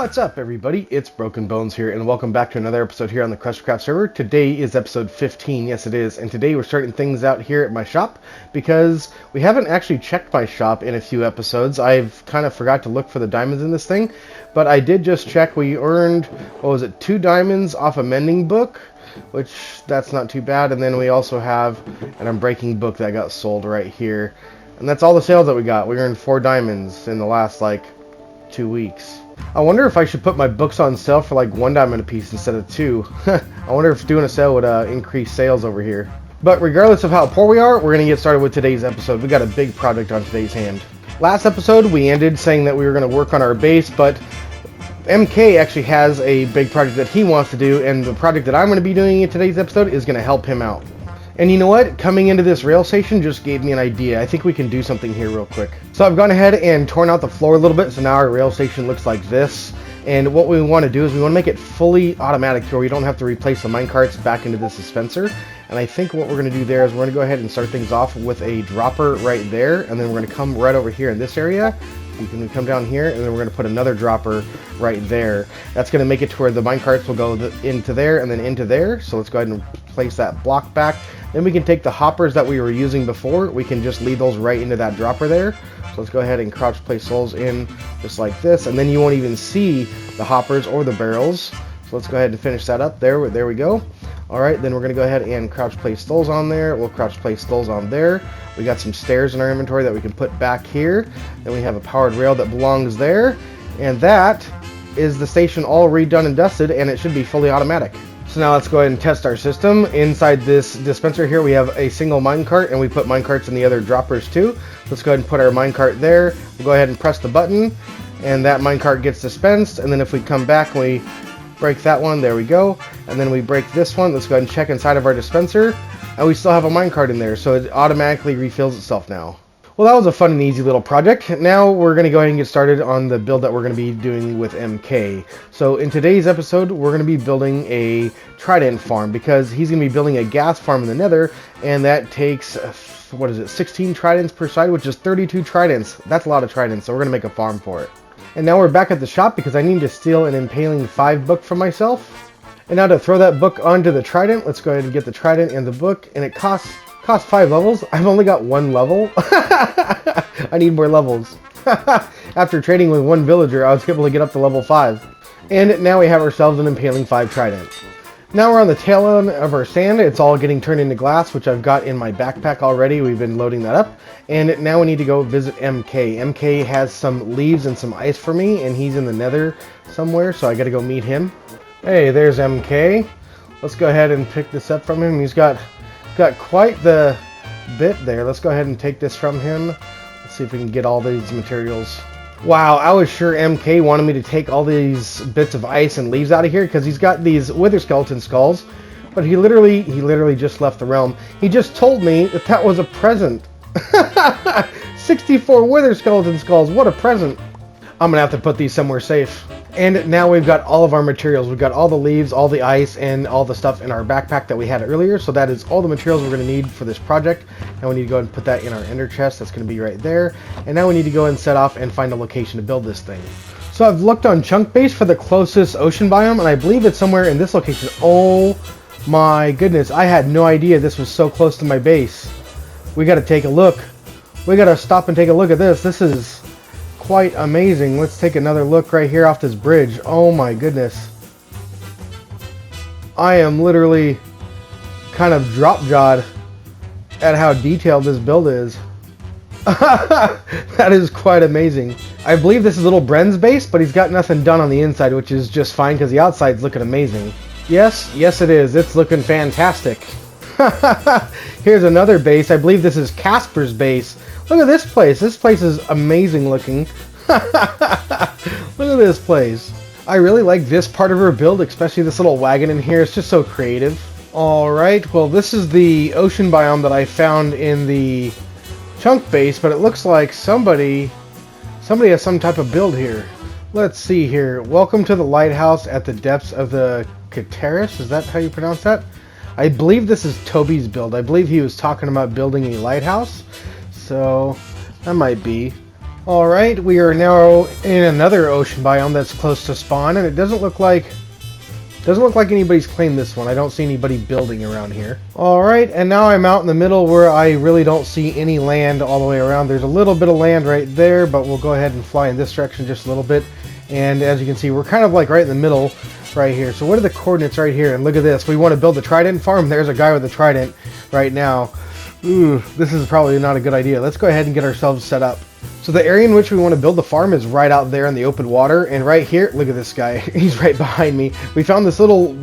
What's up, everybody? It's Broken Bones here, and welcome back to another episode here on the KrustyKraft server. Today is episode 15, yes it is, and today we're starting things out here at my shop because we haven't actually checked my shop in a few episodes. I've kind of forgot to look for the diamonds in this thing, but I did just check. We earned, what was it, 2 diamonds off a mending book, which that's not too bad, and then we also have an unbreaking book that got sold right here, and that's all the sales that we got. We earned 4 diamonds in the last, 2 weeks. I wonder if I should put my books on sale for 1 diamond a piece instead of 2. I wonder if doing a sale would increase sales over here. But regardless of how poor we are, we're going to get started with today's episode. We got a big project on today's hand. Last episode we ended saying that we were going to work on our base, but MK actually has a big project that he wants to do, and the project that I'm going to be doing in today's episode is going to help him out. And you know what? Coming into this rail station just gave me an idea. I think we can do something here real quick. So I've gone ahead and torn out the floor a little bit, so now our rail station looks like this. And what we want to do is we want to make it fully automatic where we don't have to replace the minecarts back into the dispenser. And I think what we're going to do there is we're going to go ahead and start things off with a dropper right there, and then we're going to come right over here in this area. You can come down here, and then we're going to put another dropper right there. That's going to make it to where the minecarts will go into there and then into there. So let's go ahead and place that block back. Then we can take the hoppers that we were using before. We can just lead those right into that dropper there. So let's go ahead and crouch place those in just like this. And then you won't even see the hoppers or the barrels. So let's go ahead and finish that up. There we go. Alright, then we're going to go ahead and crouch place those on there. We'll crouch place those on there. We got some stairs in our inventory that we can put back here. Then we have a powered rail that belongs there. And that is the station all redone and dusted, and it should be fully automatic. So now let's go ahead and test our system. Inside this dispenser here we have a single minecart, and we put minecarts in the other droppers too. Let's go ahead and put our minecart there. We'll go ahead and press the button, and that minecart gets dispensed. And then if we come back and we break that one, there we go. And then we break this one. Let's go ahead and check inside of our dispenser, and we still have a minecart in there, so it automatically refills itself now. Well, that was a fun and easy little project. Now we're going to go ahead and get started on the build that we're going to be doing with MK. So in today's episode, we're going to be building a Trident Farm because he's going to be building a Ghast Farm in the Nether, and that takes, 16 Tridents per side, which is 32 Tridents. That's a lot of Tridents, so we're going to make a farm for it. And now we're back at the shop because I need to steal an Impaling 5 book from myself. And now to throw that book onto the Trident, let's go ahead and get the Trident and the book, and it costs 5 levels. I've only got 1 level. I need more levels. After trading with 1 villager, I was able to get up to level 5. And now we have ourselves an Impaling 5 Trident. Now we're on the tail end of our sand. It's all getting turned into glass, which I've got in my backpack already. We've been loading that up. And now we need to go visit MK. MK has some leaves and some ice for me, and he's in the Nether somewhere, so I gotta go meet him. Hey, there's MK. Let's go ahead and pick this up from him. He's got quite the bit there. Let's go ahead and take this from him. Let's see if we can get all these materials. Wow, I was sure MK wanted me to take all these bits of ice and leaves out of here because he's got these wither skeleton skulls, but he literally just left the realm. He just told me that that was a present. 64 wither skeleton skulls, what a present. I'm gonna have to put these somewhere safe. And now we've got all of our materials. We've got all the leaves, all the ice, and all the stuff in our backpack that we had earlier. So that is all the materials we're going to need for this project. Now we need to go ahead and put that in our ender chest. That's going to be right there. And now we need to go and set off and find a location to build this thing. So I've looked on Chunk Base for the closest ocean biome, and I believe it's somewhere in this location. Oh my goodness, I had no idea this was so close to my base. We got to take a look. We got to stop and take a look at this. This is quite amazing. Let's take another look right here off this bridge. Oh my goodness. I am literally kind of drop-jawed at how detailed this build is. That is quite amazing. I believe this is little Bren's base, but he's got nothing done on the inside, which is just fine because the outside's looking amazing. Yes it is. It's looking fantastic. Here's another base. I believe this is Casper's base. Look at this place. This place is amazing looking. Look at this place. I really like this part of her build, especially this little wagon in here. It's just so creative. Alright, well this is the ocean biome that I found in the Chunk Base, but it looks like somebody has some type of build here. Let's see here. Welcome to the lighthouse at the depths of the Kateris. Is that how you pronounce that? I believe this is Toby's build. I believe he was talking about building a lighthouse. So that might be. Alright, we are now in another ocean biome that's close to spawn, and it doesn't look like anybody's claimed this one. I don't see anybody building around here. Alright, and now I'm out in the middle where I really don't see any land all the way around. There's a little bit of land right there, but we'll go ahead and fly in this direction just a little bit. And as you can see, we're kind of like right in the middle right here. So what are the coordinates right here? And look at this. We want to build a Trident Farm. There's a guy with a Trident right now. Ooh, this is probably not a good idea. Let's go ahead and get ourselves set up. So the area in which we want to build the farm is right out there in the open water, and right here, look at this guy. He's right behind me. We found this little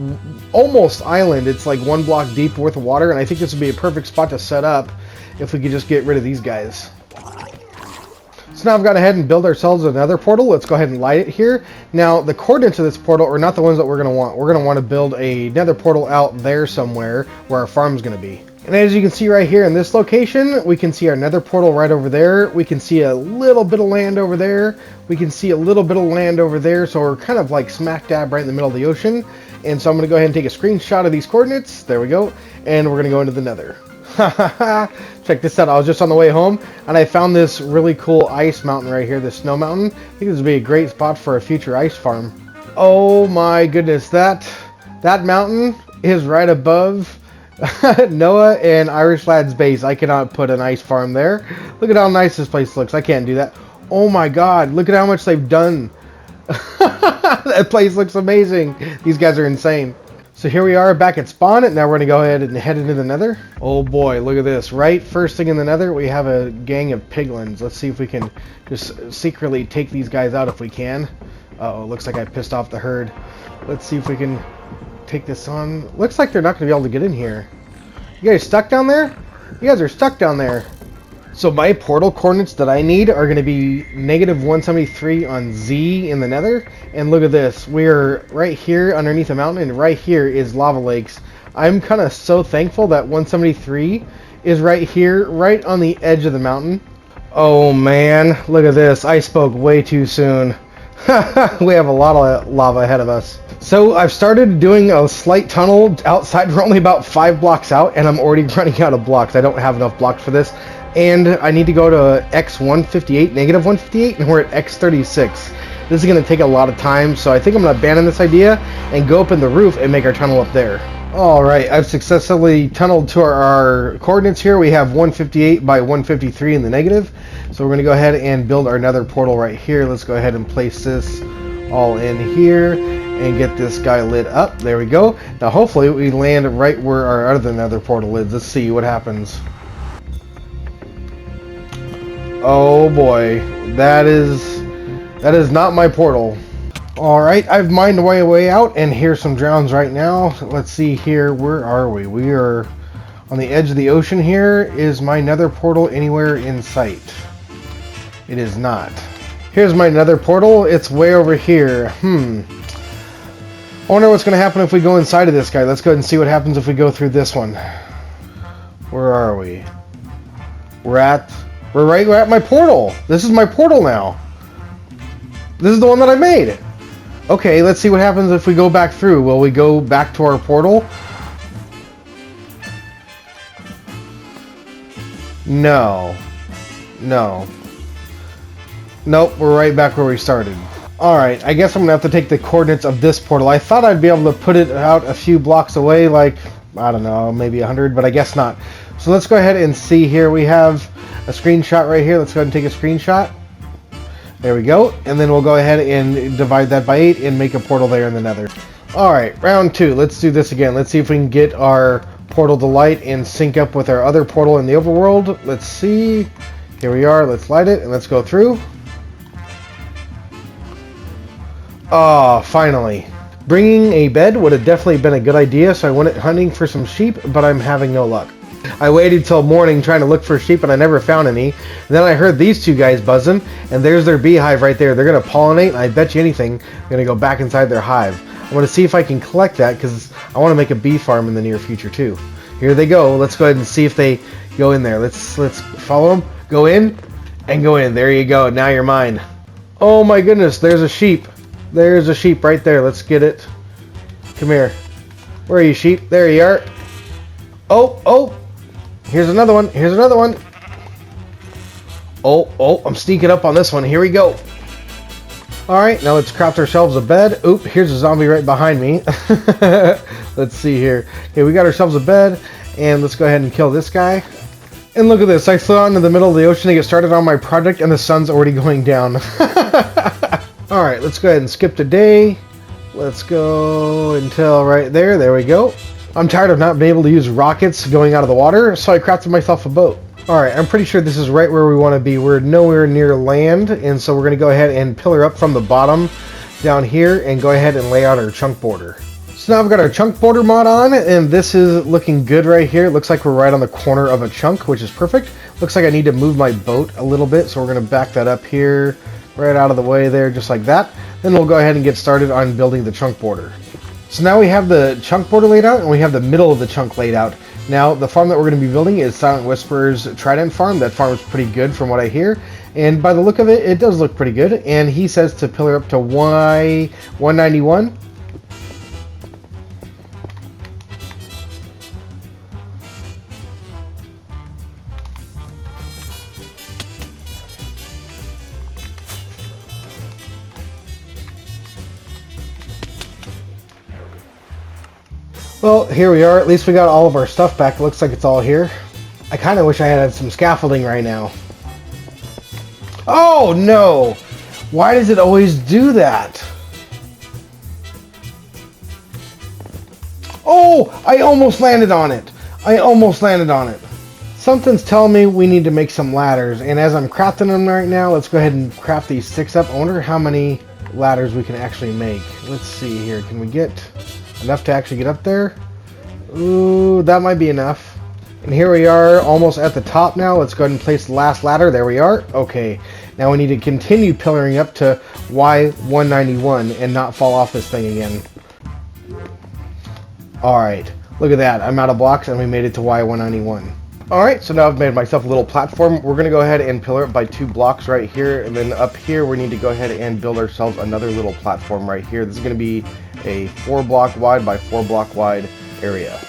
almost island. It's like 1 block deep worth of water, and I think this would be a perfect spot to set up if we could just get rid of these guys. So now I've gone ahead and built ourselves another portal. Let's go ahead and light it here. Now the coordinates of this portal are not the ones that we're going to want. We're going to want to build another portal out there somewhere where our farm is going to be. And as you can see right here in this location, we can see our nether portal right over there. We can see a little bit of land over there. We can see a little bit of land over there. So we're kind of like smack dab right in the middle of the ocean. And so I'm going to go ahead and take a screenshot of these coordinates. There we go. And we're going to go into the nether. Check this out. I was just on the way home and I found this really cool ice mountain right here, this snow mountain. I think this would be a great spot for a future ice farm. Oh my goodness, that mountain is right above Noah and Irish Lad's base. I cannot put an ice farm there. Look at how nice this place looks. I can't do that. Oh my god, look at how much they've done. That place looks amazing. These guys are insane. So here we are back at spawn, and now we're going to go ahead and head into the nether. Oh boy, look at this. Right first thing in the nether, we have a gang of piglins. Let's see if we can just secretly take these guys out if we can. Uh-oh, looks like I pissed off the herd. Let's see if we can take this on. Looks like they're not going to be able to get in here. You guys stuck down there? You guys are stuck down there. So my portal coordinates that I need are going to be -173 on Z in the nether. And look at this. We're right here underneath a mountain, and right here is lava lakes. I'm kind of so thankful that 173 is right here, right on the edge of the mountain. Oh man, look at this. I spoke way too soon. We have a lot of lava ahead of us. So I've started doing a slight tunnel outside. We're only about 5 blocks out, and I'm already running out of blocks. I don't have enough blocks for this. And I need to go to X158, -158, and we're at X36. This is going to take a lot of time, so I think I'm going to abandon this idea and go up in the roof and make our tunnel up there. Alright, I've successfully tunneled to our coordinates here. We have 158 by 153 in the negative. So we're going to go ahead and build our nether portal right here. Let's go ahead and place this all in here and get this guy lit up. There we go. Now hopefully we land right where our other nether portal is. Let's see what happens. Oh boy, that is not my portal. Alright, I've mined my way out, and here's some drowns right now. Let's see here, where are we? We are on the edge of the ocean here. Is my nether portal anywhere in sight? It is not. Here's my nether portal, it's way over here. I wonder what's going to happen if we go inside of this guy. Let's go ahead and see what happens if we go through this one. Where are we? We're at my portal. This is my portal now. This is the one that I made. Okay, let's see what happens if we go back through. Will we go back to our portal? No. No. Nope, we're right back where we started. Alright, I guess I'm going to have to take the coordinates of this portal. I thought I'd be able to put it out a few blocks away, like, I don't know, maybe 100, but I guess not. So let's go ahead and see here. We have a screenshot right here. Let's go ahead and take a screenshot. There we go. And then we'll go ahead and divide that by 8 and make a portal there in the nether. Alright, round 2. Let's do this again. Let's see if we can get our portal to light and sync up with our other portal in the overworld. Let's see. Here we are. Let's light it and let's go through. Oh, finally. Bringing a bed would have definitely been a good idea, so I went hunting for some sheep, but I'm having no luck. I waited till morning trying to look for sheep, and I never found any. And then I heard these two guys buzzing, and there's their beehive right there. They're going to pollinate, and I bet you anything, I'm going to go back inside their hive. I want to see if I can collect that, because I want to make a bee farm in the near future, too. Here they go. Let's go ahead and see if they go in there. Let's follow them. Go in, and go in. There you go. Now you're mine. Oh, my goodness. There's a sheep. There's a sheep right there. Let's get it. Come here. Where are you, sheep? There you are. Oh, oh. Here's another one. Here's another one. Oh, I'm sneaking up on this one. Here we go. Alright, now let's craft ourselves a bed. Oop, here's a zombie right behind me. Let's see here. Okay, we got ourselves a bed, and let's go ahead and kill this guy. And look at this, I flew out into the middle of the ocean to get started on my project, and the sun's already going down. Alright, let's go ahead and skip to day. Let's go until right there. There we go. I'm tired of not being able to use rockets going out of the water, so I crafted myself a boat. Alright, I'm pretty sure this is right where we want to be. We're nowhere near land, and so we're going to go ahead and pillar up from the bottom down here and go ahead and lay out our chunk border. So now I've got our chunk border mod on, and this is looking good right here. It looks like we're right on the corner of a chunk, which is perfect. Looks like I need to move my boat a little bit, so we're going to back that up here, right out of the way there, just like that. Then we'll go ahead and get started on building the chunk border. So now we have the chunk border laid out, and we have the middle of the chunk laid out. Now, the farm that we're going to be building is Silent Wisperers Trident Farm. That farm is pretty good from what I hear. And by the look of it, it does look pretty good. And he says to pillar up to Y191. Well, here we are. At least we got all of our stuff back. It looks like it's all here. I kind of wish I had some scaffolding right now. Oh, no! Why does it always do that? Oh! I almost landed on it. I almost landed on it. Something's telling me we need to make some ladders. And as I'm crafting them right now, let's go ahead and craft these 6 up. I wonder how many ladders we can actually make. Let's see here. Can we get enough to actually get up there? Ooh, that might be enough. And here we are, almost at the top now. Let's go ahead and place the last ladder. There we are. Okay, now we need to continue pillaring up to Y191 and not fall off this thing again. Alright, look at that. I'm out of blocks and we made it to Y191. Alright, so now I've made myself a little platform. We're going to go ahead and pillar it by 2 blocks right here. And then up here we need to go ahead and build ourselves another little platform right here. This is going to be a 4 block wide by 4 block wide area.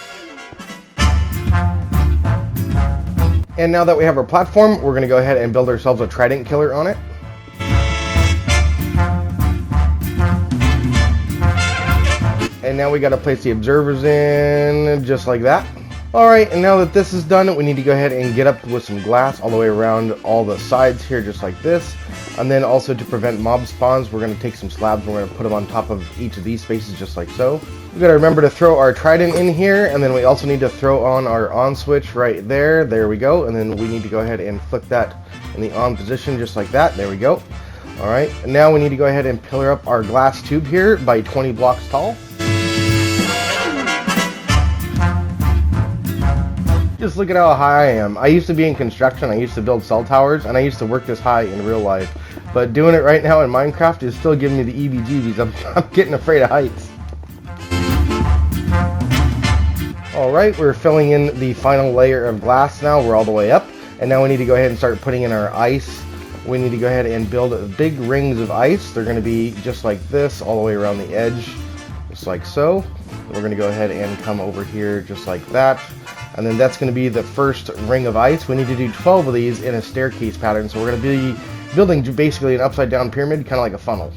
And now that we have our platform, we're going to go ahead and build ourselves a trident killer on it. And now we got to place the observers in just like that. Alright, and now that this is done, we need to go ahead and get up with some glass all the way around all the sides here, just like this. And then also to prevent mob spawns, we're going to take some slabs and we're going to put them on top of each of these spaces, just like so. We've got to remember to throw our trident in here, and then we also need to throw on our on switch right there. There we go. And then we need to go ahead and flick that in the on position, just like that. There we go. Alright, and now we need to go ahead and pillar up our glass tube here by 20 blocks tall. Just look at how high I am. I used to be in construction, I used to build cell towers, and I used to work this high in real life. But doing it right now in Minecraft is still giving me the EBGBs. I'm getting afraid of heights. Alright, we're filling in the final layer of glass now. We're all the way up. And now we need to go ahead and start putting in our ice. We need to go ahead and build big rings of ice. They're going to be just like this, all the way around the edge, just like so. We're going to go ahead and come over here just like that. And then that's going to be the first ring of ice. We need to do 12 of these in a staircase pattern. So we're going to be building basically an upside down pyramid, kind of like a funnel.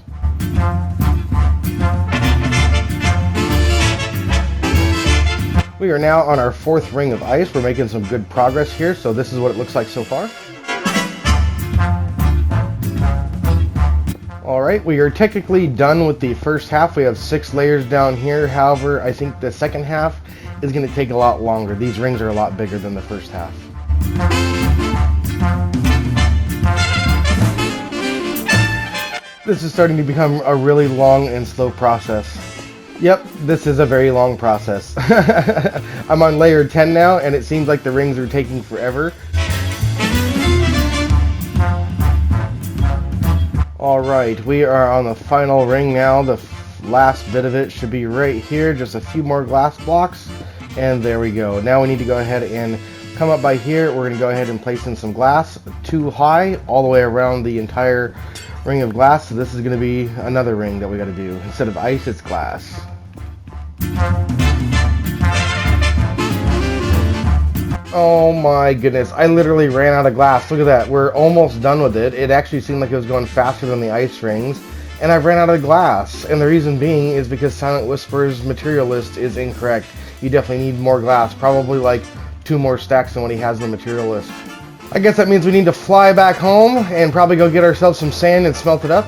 We are now on our 4th ring of ice. We're making some good progress here. So this is what it looks like so far. Alright, we are technically done with the first half. We have 6 layers down here. However, I think the second half is going to take a lot longer. These rings are a lot bigger than the first half. This is starting to become a really long and slow process. Yep, this is a very long process. I'm on layer 10 now, and it seems like the rings are taking forever. Alright, we are on the final ring now. The last bit of it should be right here. Just a few more glass blocks. And there we go. Now we need to go ahead and come up by here. We're going to go ahead and place in some glass 2 high all the way around the entire ring of glass. So this is going to be another ring that we got to do. Instead of ice, it's glass. Oh my goodness, I literally ran out of glass. Look at that, we're almost done with it. It actually seemed like it was going faster than the ice rings, and I've ran out of glass. And the reason being is because Silent Wisperers' material list is incorrect. You definitely need more glass, probably like 2 more stacks than what he has in the material list. I guess that means we need to fly back home and probably go get ourselves some sand and smelt it up.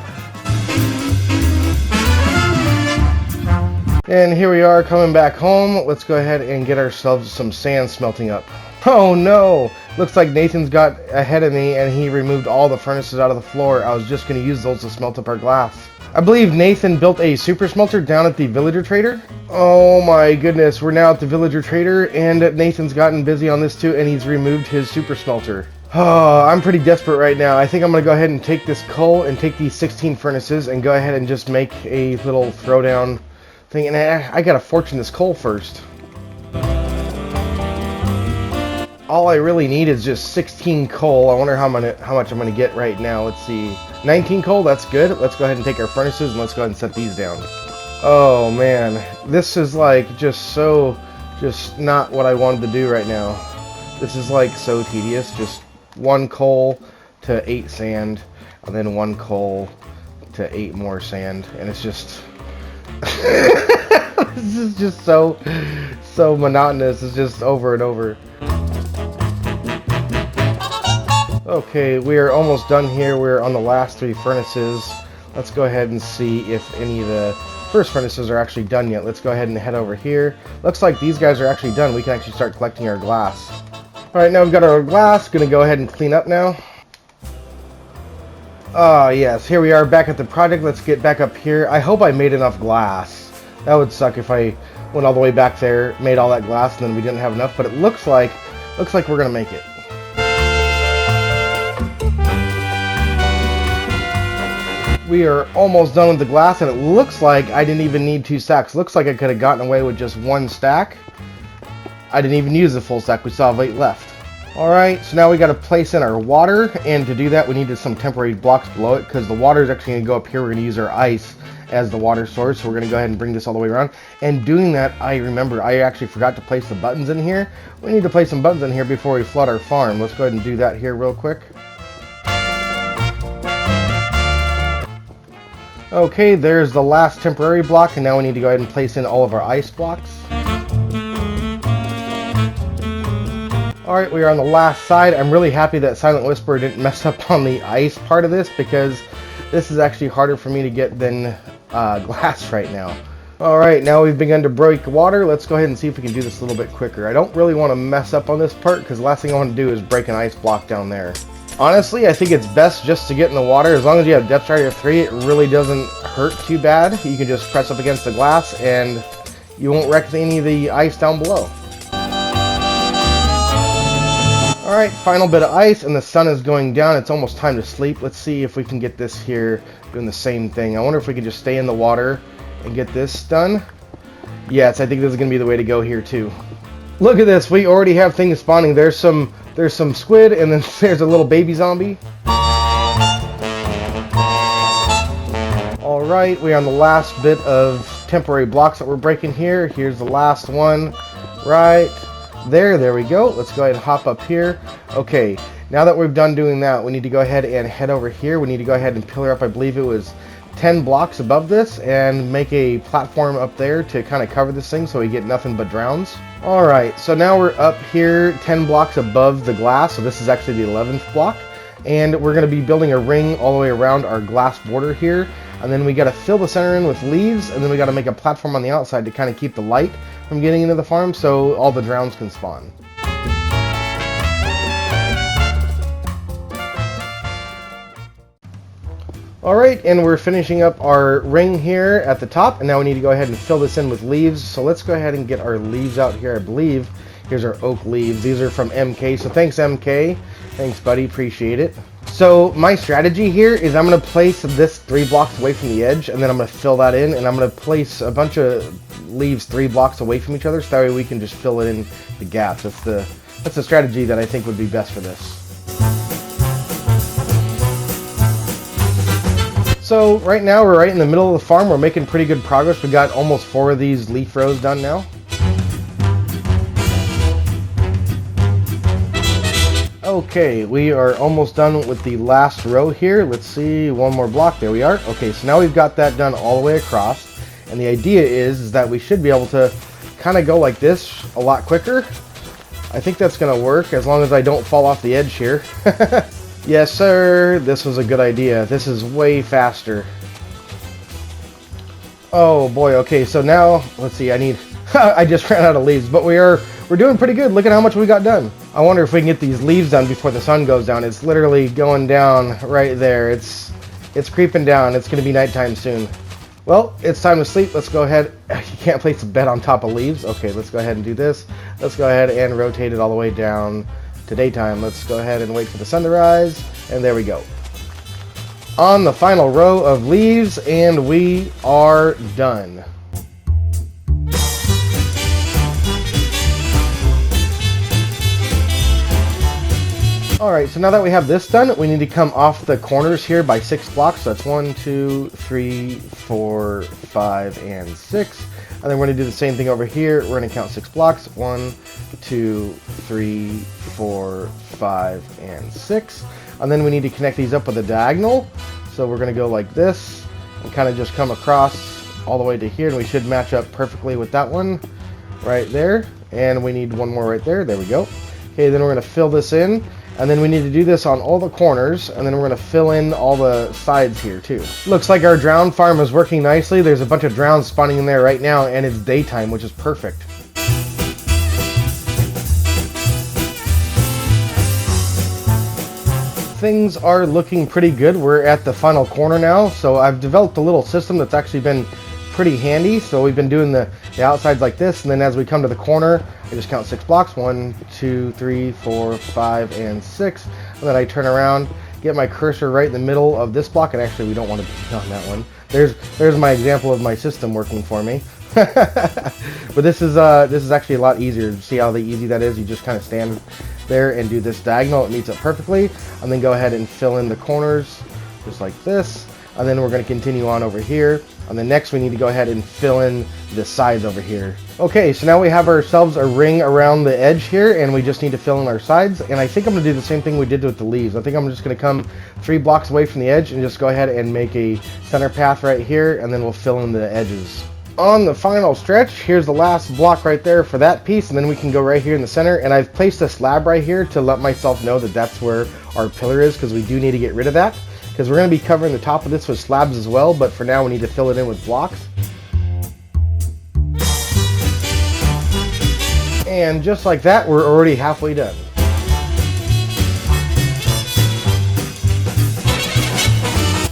And here we are coming back home. Let's go ahead and get ourselves some sand smelting up. Oh no! Looks like Nathan's got ahead of me and he removed all the furnaces out of the floor. I was just going to use those to smelt up our glass. I believe Nathan built a super smelter down at the villager trader. Oh my goodness, we're now at the villager trader and Nathan's gotten busy on this too and he's removed his super smelter. Oh, I'm pretty desperate right now. I think I'm going to go ahead and take this coal and take these 16 furnaces and go ahead and just make a little throwdown thing. And I gotta fortune this coal first. All I really need is just 16 coal. I wonder how much I'm gonna get right now. Let's see. 19 coal, that's good. Let's go ahead and take our furnaces and let's go ahead and set these down. Oh man, this is like just not what I wanted to do right now. This is like so tedious. Just 1 coal to 8 sand, and then 1 coal to 8 more sand, and it's just this is just so monotonous. It's just over and over. Okay, we are almost done here. We're on the last 3 furnaces. Let's go ahead and see if any of the first furnaces are actually done yet. Let's go ahead and head over here. Looks like these guys are actually done. We can actually start collecting our glass. Alright, now we've got our glass. Gonna go ahead and clean up now. Ah, yes, here we are back at the project. Let's get back up here. I hope I made enough glass. That would suck if I went all the way back there, made all that glass, and then we didn't have enough, but it looks like we're gonna make it. We are almost done with the glass, and it looks like I didn't even need 2 stacks. Looks like I could have gotten away with just 1 stack. I didn't even use the full stack. We still have 8 left. Alright, so now we got to place in our water, and to do that we needed some temporary blocks below it, because the water is actually going to go up here. We're going to use our ice as the water source, so we're going to go ahead and bring this all the way around. And doing that, I remember I actually forgot to place the buttons in here. We need to place some buttons in here before we flood our farm. Let's go ahead and do that here real quick. Okay, there's the last temporary block, and now we need to go ahead and place in all of our ice blocks. Alright, we are on the last side. I'm really happy that Silent Wisperer didn't mess up on the ice part of this, because this is actually harder for me to get than glass right now. Alright, now we've begun to break water. Let's go ahead and see if we can do this a little bit quicker. I don't really want to mess up on this part, because the last thing I want to do is break an ice block down there. Honestly, I think it's best just to get in the water. As long as you have Depth Strider 3, it really doesn't hurt too bad. You can just press up against the glass, and you won't wreck any of the ice down below. Alright, final bit of ice, and the sun is going down. It's almost time to sleep. Let's see if we can get this here doing the same thing. I wonder if we can just stay in the water and get this done. Yes, I think this is going to be the way to go here too. Look at this. We already have things spawning. There's some squid, and then there's a little baby zombie. Alright, we're on the last bit of temporary blocks that we're breaking here. Here's the last one. Right there we go. Let's go ahead and hop up here. Okay, now that we've done doing that, we need to go ahead and head over here. We need to go ahead and pillar up, I believe it was 10 blocks above this, and make a platform up there to kind of cover this thing so we get nothing but drowns. Alright, so now we're up here 10 blocks above the glass, so this is actually the 11th block, and we're going to be building a ring all the way around our glass border here, and then we got to fill the center in with leaves, and then we got to make a platform on the outside to kind of keep the light from getting into the farm so all the drowns can spawn. Alright, and we're finishing up our ring here at the top, and now we need to go ahead and fill this in with leaves. So let's go ahead and get our leaves out here. I believe here's our oak leaves. These are from MK, so thanks MK. Thanks buddy, appreciate it. So my strategy here is I'm going to place this 3 blocks away from the edge, and then I'm going to fill that in, and I'm going to place a bunch of leaves 3 blocks away from each other, so that way we can just fill it in the gaps. That's the strategy that I think would be best for this. So right now we're right in the middle of the farm. We're making pretty good progress. We got almost 4 of these leaf rows done now. Okay, we are almost done with the last row here. Let's see, one more block. There we are. Okay, so now we've got that done all the way across. And the idea is that we should be able to kind of go like this a lot quicker. I think that's going to work as long as I don't fall off the edge here. Yes, sir. This was a good idea. This is way faster. Oh boy. Okay, so now let's see. I need. I just ran out of leaves, but we're doing pretty good. Look at how much we got done. I wonder if we can get these leaves done before the sun goes down. It's literally going down right there. It's creeping down. It's going to be nighttime soon. Well, it's time to sleep. Let's go ahead. You can't place a bed on top of leaves. Okay, let's go ahead and do this. Let's go ahead and rotate it all the way down to daytime. Let's go ahead and wait for the sun to rise. And there we go. On the final row of leaves, and we are done. Alright, so now that we have this done, we need to come off the corners here by 6 blocks. So that's 1, 2, 3, 4, 5, and 6. And then we're going to do the same thing over here. We're going to count 6 blocks. 1, 2, 3, 4, 5, and 6. And then we need to connect these up with a diagonal. So we're going to go like this and kind of just come across all the way to here. And we should match up perfectly with that one right there. And we need one more right there. There we go. Okay, then we're going to fill this in. And then we need to do this on all the corners, and then we're going to fill in all the sides here too. Looks like our drown farm is working nicely. There's a bunch of drowns spawning in there right now, and it's daytime, which is perfect. Things are looking pretty good. We're at the final corner now, so I've developed a little system that's actually been pretty handy. So we've been doing the outsides like this, and then as we come to the corner, I just count 6 blocks. 1, 2, 3, 4, 5, and 6. And then I turn around, get my cursor right in the middle of this block, and actually we don't want to be on that one. There's my example of my system working for me. But this is actually a lot easier. See how easy that is? You just kind of stand there and do this diagonal. It meets up perfectly, and then go ahead and fill in the corners just like this. And then we're going to continue on over here. And then next we need to go ahead and fill in the sides over here. Okay, so now we have ourselves a ring around the edge here, and we just need to fill in our sides. And I think I'm going to do the same thing we did with the leaves. I think I'm just going to come 3 blocks away from the edge and just go ahead and make a center path right here, and then we'll fill in the edges. On the final stretch, here's the last block right there for that piece, and then we can go right here in the center. And I've placed a slab right here to let myself know that that's where our pillar is, because we do need to get rid of that. Because we're going to be covering the top of this with slabs as well, but for now we need to fill it in with blocks. And just like that, we're already halfway done.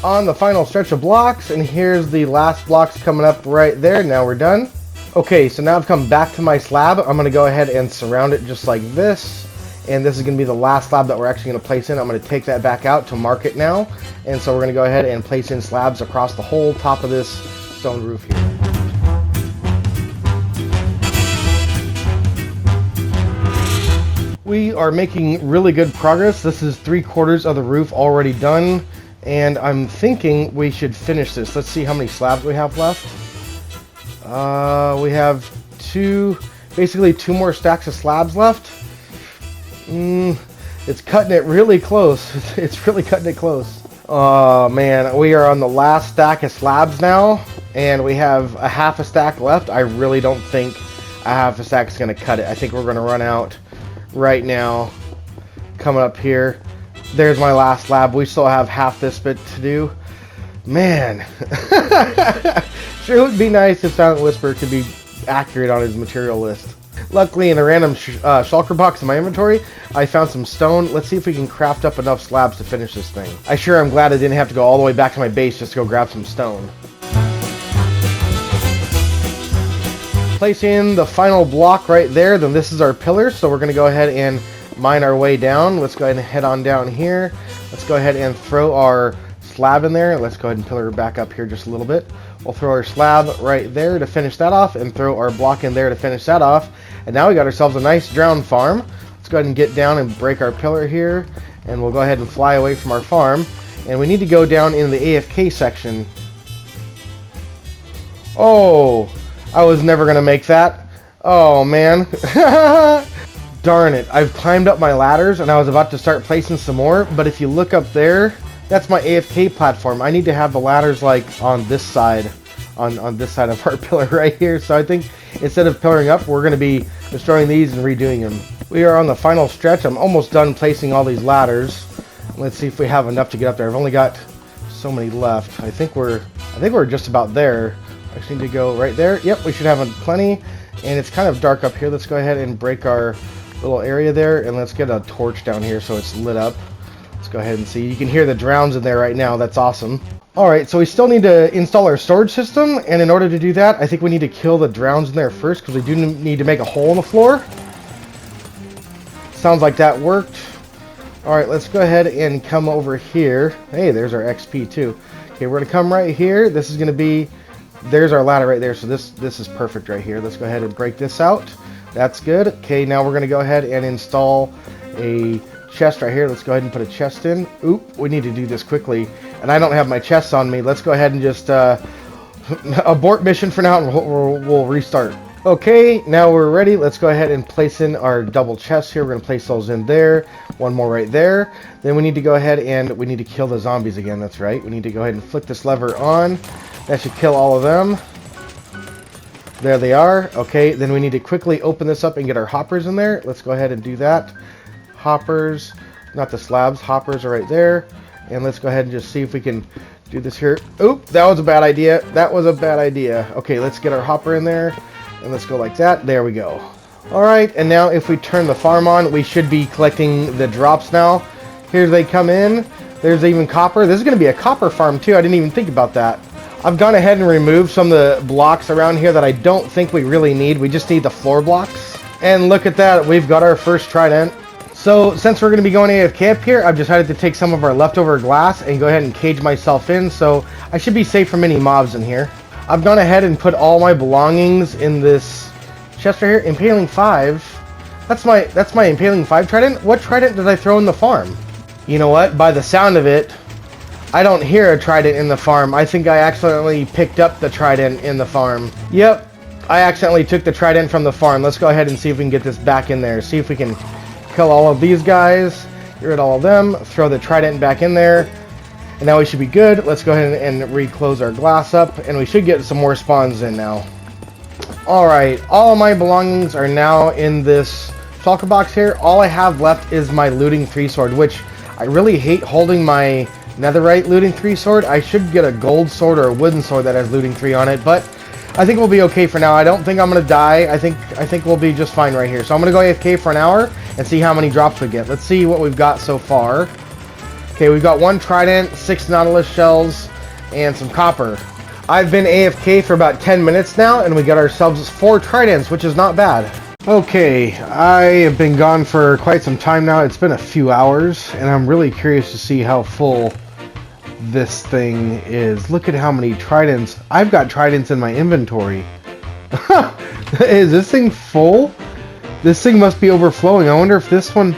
On the final stretch of blocks, and here's the last blocks coming up right there. Now we're done. Okay, so now I've come back to my slab. I'm going to go ahead and surround it just like this. And this is going to be the last slab that we're actually going to place in. I'm going to take that back out to mark it now. And so we're going to go ahead and place in slabs across the whole top of this stone roof here. We are making really good progress. This is 3/4 of the roof already done. And I'm thinking we should finish this. Let's see how many slabs we have left. We have basically two more stacks of slabs left. It's cutting it really close. It's really cutting it close. Oh man, we are on the last stack of slabs now, and we have a half a stack left. I really don't think a half a stack is going to cut it. I think we're going to run out right now. Coming up here. There's my last slab. We still have half this bit to do. Man. Sure would be nice if Silent Wisperer could be accurate on his material list. Luckily, in a random shulker box in my inventory, I found some stone. Let's see if we can craft up enough slabs to finish this thing. I'm glad I didn't have to go all the way back to my base just to go grab some stone. Place in the final block right there. Then this is our pillar, so we're going to go ahead and mine our way down. Let's go ahead and head on down here. Let's go ahead and throw our slab in there. Let's go ahead and pillar back up here just a little bit. We'll throw our slab right there to finish that off, and throw our block in there to finish that off. And now we got ourselves a nice drown farm. Let's go ahead and get down and break our pillar here, and we'll go ahead and fly away from our farm. And we need to go down in the AFK section. Oh, I was never going to make that. Oh, man. Darn it, I've climbed up my ladders and I was about to start placing some more, but if you look up there, that's my AFK platform. I need to have the ladders like on this side, on this side of our pillar right here. So I think instead of pillaring up, we're going to be destroying these and redoing them. We are on the final stretch. I'm almost done placing all these ladders. Let's see if we have enough to get up there. I've only got so many left. I think we're just about there. I just need to go right there. Yep, we should have plenty. And it's kind of dark up here. Let's go ahead and break our little area there, and let's get a torch down here so it's lit up. Let's go ahead and see. You can hear the drowns in there right now. That's awesome. Alright, so we still need to install our storage system, and in order to do that, I think we need to kill the drowns in there first, because we do need to make a hole in the floor. Sounds like that worked. Alright, let's go ahead and come over here. Hey, there's our XP too. Okay, we're going to come right here. This is going to be... There's our ladder right there, so this is perfect right here. Let's go ahead and break this out. That's good. Okay, now we're going to go ahead and install a chest right here. Let's go ahead and put a chest in. Oop, we need to do this quickly. And I don't have my chest on me. Let's go ahead and just abort mission for now, and we'll restart. Okay, now we're ready. Let's go ahead and place in our double chests here. We're going to place those in there. One more right there. Then we need to go ahead and we need to kill the zombies again. That's right. We need to go ahead and flick this lever on. That should kill all of them. There they are. Okay, then we need to quickly open this up and get our hoppers in there. Let's go ahead and do that. Hoppers, not the slabs, hoppers are right there. And let's go ahead and just see if we can do this here. Oop, that was a bad idea. That was a bad idea. Okay, let's get our hopper in there. And let's go like that. There we go. Alright, and now if we turn the farm on, we should be collecting the drops now. Here they come in. There's even copper. This is going to be a copper farm too. I didn't even think about that. I've gone ahead and removed some of the blocks around here that I don't think we really need. We just need the floor blocks. And look at that. We've got our first trident. So since we're going to be going AFK up here, I've decided to take some of our leftover glass and go ahead and cage myself in. So I should be safe from any mobs in here. I've gone ahead and put all my belongings in this chest right here. Impaling 5. That's my Impaling 5 trident. What trident did I throw in the farm? You know what? By the sound of it, I don't hear a trident in the farm. I think I accidentally picked up the trident in the farm. Yep, I accidentally took the trident from the farm. Let's go ahead and see if we can get this back in there. See if we can kill all of these guys. Get rid of all of them. Throw the trident back in there. And now we should be good. Let's go ahead and re-close our glass up. And we should get some more spawns in now. Alright, all of my belongings are now in this shulker box here. All I have left is my looting 3 sword, which I really hate holding my netherite looting 3 sword. I should get a gold sword or a wooden sword that has looting 3 on it, but I think we'll be okay for now. I don't think I'm gonna die. I think we'll be just fine right here. So I'm gonna go AFK for an hour and see how many drops we get. Let's see what we've got so far. Okay, we've got 1 trident, 6 nautilus shells, and some copper. I've been AFK for about 10 minutes now, and we got ourselves 4 tridents, which is not bad. Okay, I have been gone for quite some time now. It's been a few hours, and I'm really curious to see how full this thing is. Look at how many tridents. I've got tridents in my inventory. Is this thing full? This thing must be overflowing. I wonder if this one...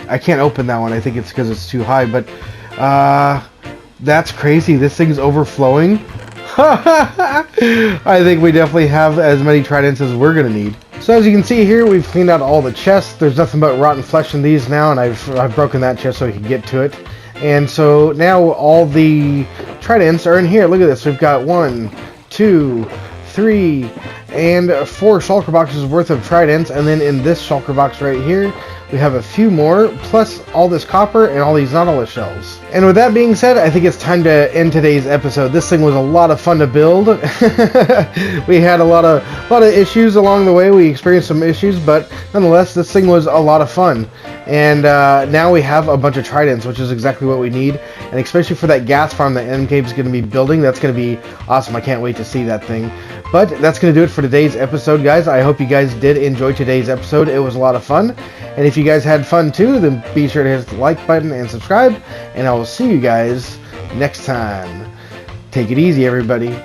I can't open that one. I think it's because it's too high, but that's crazy. This thing's overflowing. I think we definitely have as many tridents as we're gonna need. So as you can see here, we've cleaned out all the chests. There's nothing but rotten flesh in these now, and I've broken that chest so we can get to it. And so now all the tridents are in here. Look at this. We've got 1, 2, 3, and 4 shulker boxes worth of tridents. And then in this shulker box right here, we have a few more, plus all this copper and all these nautilus shells. And with that being said, I think it's time to end today's episode. This thing was a lot of fun to build. We had a lot of issues along the way. We experienced some issues, but nonetheless, this thing was a lot of fun. And now we have a bunch of tridents, which is exactly what we need. And especially for that ghast farm that MK is going to be building, that's going to be awesome. I can't wait to see that thing. But that's going to do it for today's episode, guys. I hope you guys did enjoy today's episode. It was a lot of fun. And if you guys had fun too, then be sure to hit the like button and subscribe. And I will see you guys next time. Take it easy, everybody.